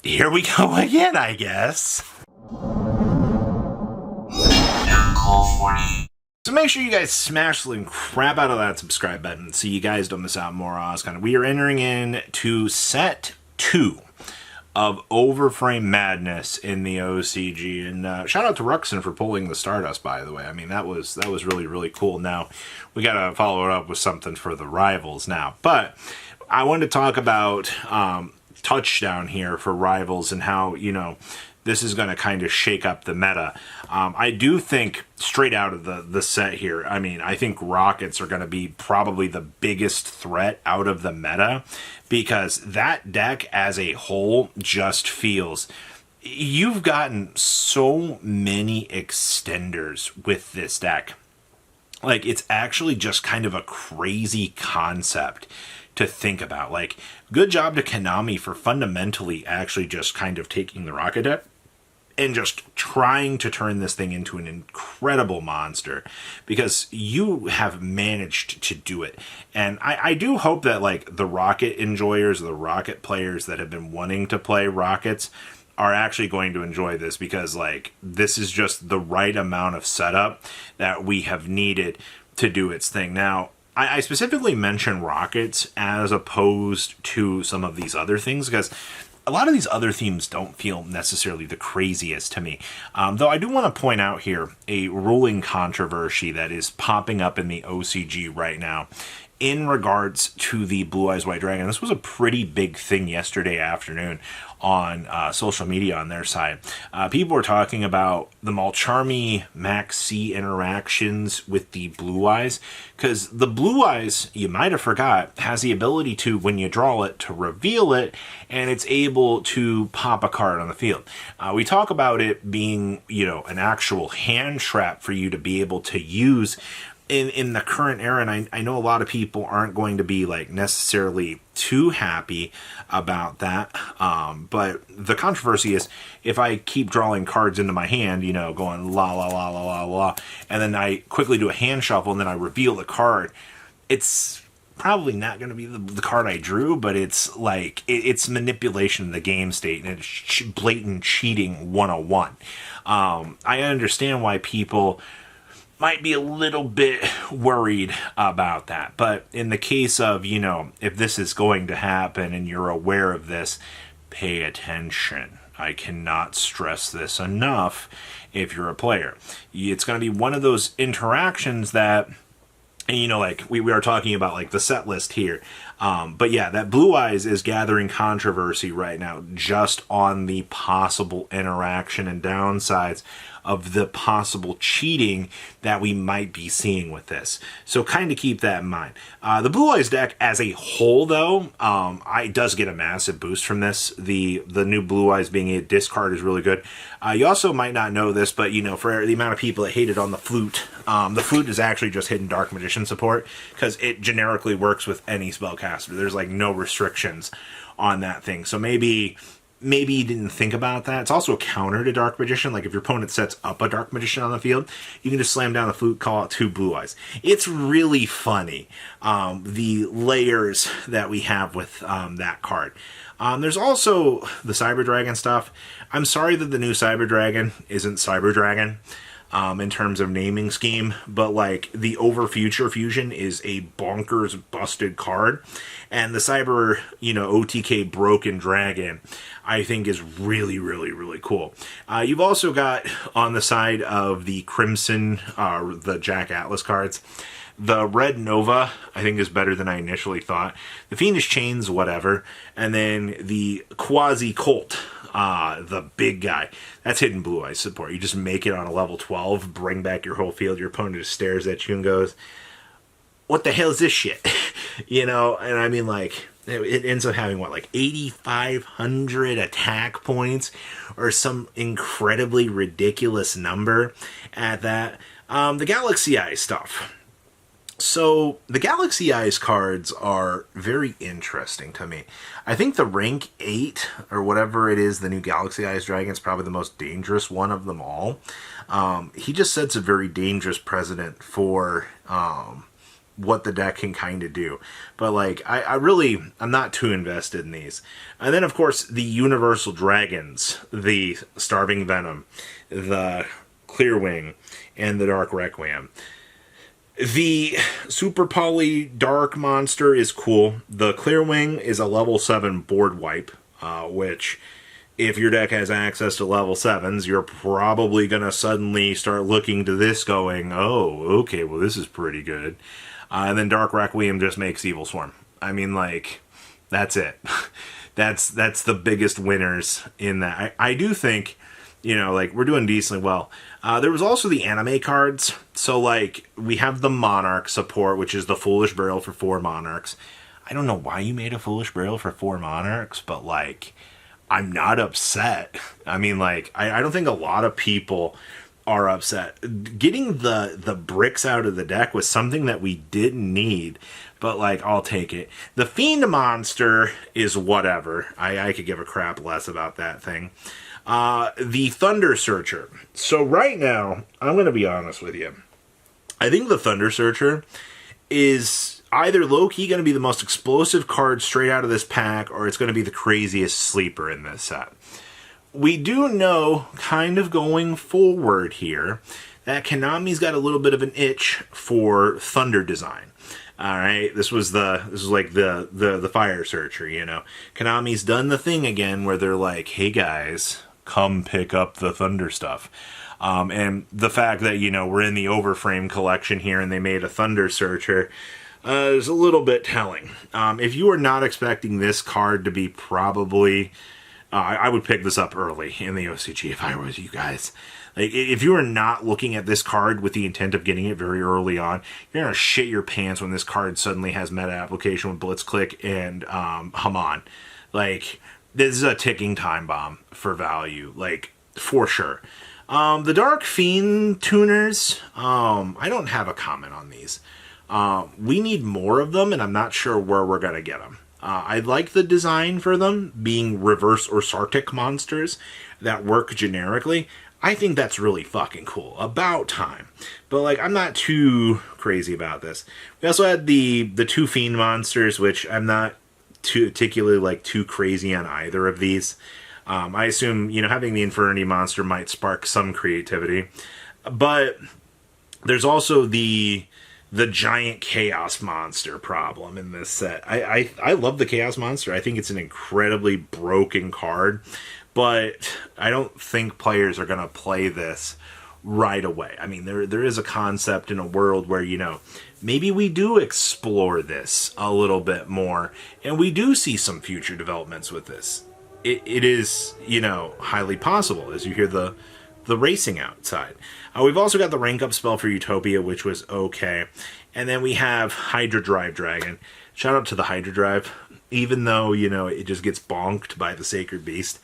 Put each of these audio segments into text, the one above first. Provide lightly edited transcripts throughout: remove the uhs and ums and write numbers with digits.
Here we go again, I guess. So make sure you guys smash the crap out of that subscribe button so you guys don't miss out more on us. We are entering into set 2 of Overframe Madness in the OCG, and shout out to Ruxin for pulling the Stardust, by the way. I mean, that was really cool. Now we gotta follow it up with something for the rivals now, but I wanted to talk about touchdown here for rivals and how, you know, this is going to kind of shake up the meta. I do think straight out of the set here, I mean, I think rockets are going to be probably the biggest threat out of the meta, because that deck as a whole just feels... You've gotten so many extenders with this deck. Like, it's actually just kind of a crazy concept to think about. Like, good job to Konami for fundamentally actually just kind of taking the rocket deck and just trying to turn this thing into an incredible monster, because you have managed to do it. And I do hope that, like, the rocket enjoyers, the rocket players that have been wanting to play rockets are actually going to enjoy this, because, like, this is just the right amount of setup that we have needed to do its thing. Now, I specifically mention rockets as opposed to some of these other things, because a lot of these other themes don't feel necessarily the craziest to me. Though I do want to point out here a ruling controversy that is popping up in the OCG right now in regards to the Blue Eyes White Dragon. This was a pretty big thing yesterday afternoon on social media on their side. People were talking about the Malcharmy Max C interactions with the Blue Eyes, because the Blue Eyes, you might have forgot, has the ability to, when you draw it, to reveal it, and it's able to pop a card on the field. We talk about it being, you know, an actual hand trap for you to be able to use in the current era, and I know a lot of people aren't going to be, like, necessarily too happy about that, but the controversy is, if I keep drawing cards into my hand, you know, going la la la la la la, and then I quickly do a hand shuffle and then I reveal the card, it's probably not going to be the card I drew, but it's like, it's manipulation of the game state, and it's blatant cheating 101. I understand why people might be a little bit worried about that. But in the case of, you know, if this is going to happen and you're aware of this, pay attention. I cannot stress this enough if you're a player. It's going to be one of those interactions that, and, you know, like we are talking about, like, the set list here. But yeah, that Blue Eyes is gathering controversy right now just on the possible interaction and downsides of the possible cheating that we might be seeing with this. So kind of keep that in mind. The Blue Eyes deck as a whole, though, it does get a massive boost from this. The new Blue Eyes being a discard is really good. You also might not know this, but, you know, for the amount of people that hated on the Flute is actually just hidden Dark Magician support, because it generically works with any spellcaster. There's, like, no restrictions on that thing. So maybe you didn't think about that. It's also a counter to Dark Magician. Like, if your opponent sets up a Dark Magician on the field, you can just slam down the Flute, call out 2 Blue Eyes. It's really funny, the layers that we have with that card. There's also the Cyber Dragon stuff. I'm sorry that the new Cyber Dragon isn't Cyber Dragon in terms of naming scheme, but, like, the Over Future Fusion is a bonkers busted card, and the Cyber, you know, OTK Broken Dragon, I think, is really cool. You've also got, on the side of the Crimson, the Jack Atlas cards, the Red Nova, I think, is better than I initially thought. The Fiendish Chains, whatever. And then the Quasi Colt, the big guy. That's hidden Blue Eyes support. You just make it on a level 12, bring back your whole field. Your opponent just stares at you and goes, what the hell is this shit? You know, and I mean, like, it ends up having, what, like 8,500 attack points or some incredibly ridiculous number at that. The Galaxy Eyes stuff. So the Galaxy Eyes cards are very interesting to me. I think the rank 8 or whatever it is, the new Galaxy Eyes Dragon, is probably the most dangerous one of them all. He just sets a very dangerous precedent for what the deck can kind of do. But like, I'm not too invested in these. And then of course the Universal Dragons, the Starving Venom, the Clearwing, and the Dark Requiem. The Super Poly Dark monster is cool. The Clearwing is a level 7 board wipe, which, if your deck has access to level 7s, you're probably going to suddenly start looking to this going, oh, okay, well, this is pretty good. And then Dark Requiem just makes Evil Swarm. I mean, like, that's it. that's the biggest winners in that. I do think, you know, like, we're doing decently well. There was also the anime cards. So, like, we have the Monarch support, which is the Foolish Burial for 4 Monarchs. I don't know why you made a Foolish Burial for 4 Monarchs, but, like, I'm not upset. I mean, like, I don't think a lot of people are upset. Getting the bricks out of the deck was something that we didn't need, but, like, I'll take it. The Fiend monster is whatever. I could give a crap less about that thing. The Thunder Searcher. So right now, I'm going to be honest with you. I think the Thunder Searcher is either low-key going to be the most explosive card straight out of this pack, or it's going to be the craziest sleeper in this set. We do know, kind of going forward here, that Konami's got a little bit of an itch for Thunder design. All right, this was like the Fire Searcher, you know. Konami's done the thing again where they're like, hey guys, come pick up the Thunder stuff. And the fact that, you know, we're in the Overframe collection here and they made a Thunder Searcher is a little bit telling. If you are not expecting this card to be probably... I would pick this up early in the OCG if I was you guys. Like, if you are not looking at this card with the intent of getting it very early on, you're going to shit your pants when this card suddenly has meta application with Blitzclick and Haman. Like, this is a ticking time bomb for value, like, for sure. The Dark Fiend tuners, I don't have a comment on these. We need more of them, and I'm not sure where we're going to get them. I like the design for them being reverse or Sartic monsters that work generically. I think that's really fucking cool. About time. But, like, I'm not too crazy about this. We also had the 2 Fiend monsters, which I'm not too particularly, like, too crazy on either of these. I assume, you know, having the Infernity monster might spark some creativity. But there's also the giant Chaos monster problem in this set. I love the Chaos monster. I think it's an incredibly broken card, but I don't think players are going to play this right away. I mean, there is a concept in a world where, you know, maybe we do explore this a little bit more, and we do see some future developments with this. It is, you know, highly possible, as you hear the racing outside. We've also got the rank up spell for Utopia, which was okay. And then we have Hydra Drive Dragon. Shout out to the Hydra Drive. Even though, you know, it just gets bonked by the Sacred Beast,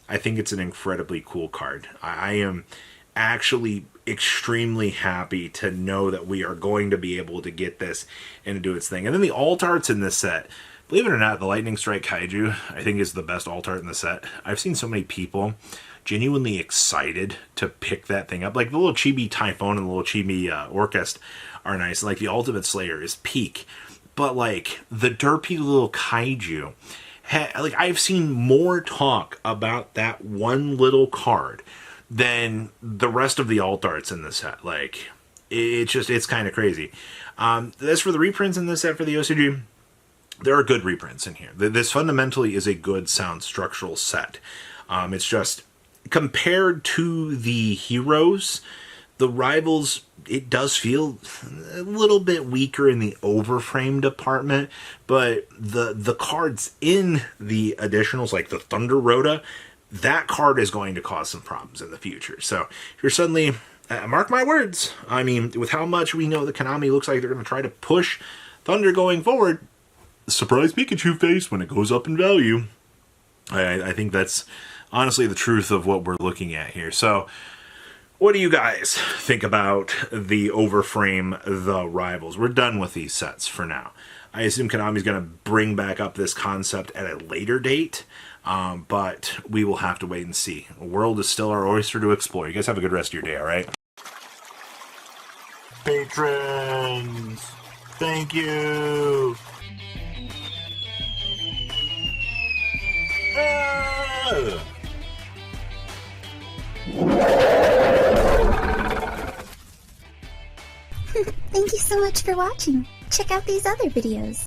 I think it's an incredibly cool card. I am actually extremely happy to know that we are going to be able to get this and to do its thing. And then the alt arts in this set. Believe it or not, the Lightning Strike Kaiju, I think, is the best alt art in the set. I've seen so many people genuinely excited to pick that thing up. Like, the little Chibi Typhoon and the little Chibi Orchest are nice. Like, the Ultimate Slayer is peak. But, like, the derpy little Kaiju, like, I've seen more talk about that one little card than the rest of the alt arts in the set. Like, it's kind of crazy. As for the reprints in this set for the OCG, there are good reprints in here. This fundamentally is a good sound structural set. It's just, compared to the heroes, the rivals, it does feel a little bit weaker in the overframe department, but the cards in the additionals, like the Thunder Rhoda, that card is going to cause some problems in the future. So if you're suddenly, mark my words, I mean, with how much we know that Konami looks like they're going to try to push Thunder going forward, surprise Pikachu face when it goes up in value. I think that's honestly the truth of what we're looking at here. So, what do you guys think about the Overframe the Rivals? We're done with these sets for now. I assume Konami's going to bring back up this concept at a later date, but we will have to wait and see. The world is still our oyster to explore. You guys have a good rest of your day, all right? Patrons! Thank you. Thank you so much for watching. Check out these other videos.